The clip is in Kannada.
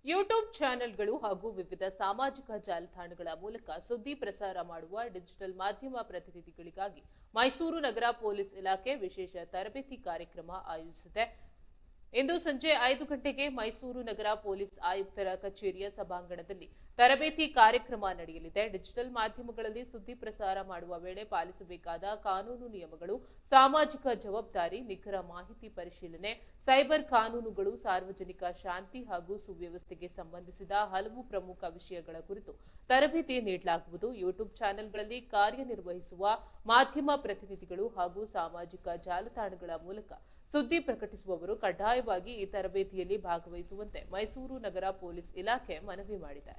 ಯೂಟ್ಯೂಬ್ ಚಾನೆಲ್ಗಳು ಹಾಗೂ ವಿವಿಧ ಸಾಮಾಜಿಕ ಜಾಲತಾಣಗಳ ಮೂಲಕ ಸುದ್ದಿ ಪ್ರಸಾರ ಮಾಡುವ ಡಿಜಿಟಲ್ ಮಾಧ್ಯಮ ಪ್ರತಿನಿಧಿಗಳಿಗಾಗಿ ಮೈಸೂರು ನಗರ ಪೊಲೀಸ್ ಇಲಾಖೆ ವಿಶೇಷ ತರಬೇತಿ ಕಾರ್ಯಕ್ರಮ ಆಯೋಜಿಸಿದೆ. ಇಂದು ಸಂಜೆ 5 ಗಂಟೆಗೆ ಮೈಸೂರು ನಗರ ಪೊಲೀಸ್ ಆಯುಕ್ತರ ಕಚೇರಿಯ ಸಭಾಂಗಣದಲ್ಲಿ ತರಬೇತಿ ಕಾರ್ಯಕ್ರಮ ನಡೆಯಲಿದೆ. ಡಿಜಿಟಲ್ ಮಾಧ್ಯಮಗಳಲ್ಲಿ ಸುದ್ದಿ ಪ್ರಸಾರ ಮಾಡುವ ವೇಳೆ ಪಾಲಿಸಬೇಕಾದ ಕಾನೂನು ನಿಯಮಗಳು, ಸಾಮಾಜಿಕ ಜವಾಬ್ದಾರಿ, ನಿಖರ ಮಾಹಿತಿ ಪರಿಶೀಲನೆ, ಸೈಬರ್ ಕಾನೂನುಗಳು, ಸಾರ್ವಜನಿಕ ಶಾಂತಿ ಹಾಗೂ ಸುವ್ಯವಸ್ಥೆಗೆ ಸಂಬಂಧಿಸಿದ ಹಲವು ಪ್ರಮುಖ ವಿಷಯಗಳ ಕುರಿತು ತರಬೇತಿ ನೀಡಲಾಗುವುದು. ಯೂಟ್ಯೂಬ್ ಚಾನೆಲ್ಗಳಲ್ಲಿ ಕಾರ್ಯನಿರ್ವಹಿಸುವ ಮಾಧ್ಯಮ ಪ್ರತಿನಿಧಿಗಳು ಹಾಗೂ ಸಾಮಾಜಿಕ ಜಾಲತಾಣಗಳ ಮೂಲಕ ಸುದ್ದಿ ಪ್ರಕಟಿಸುವವರು ಕಡ್ಡಾಯವಾಗಿ ಈ ತರಬೇತಿಯಲ್ಲಿ ಭಾಗವಹಿಸುವಂತೆ ಮೈಸೂರು ನಗರ ಪೊಲೀಸ್ ಇಲಾಖೆ ಮನವಿ ಮಾಡಿದೆ.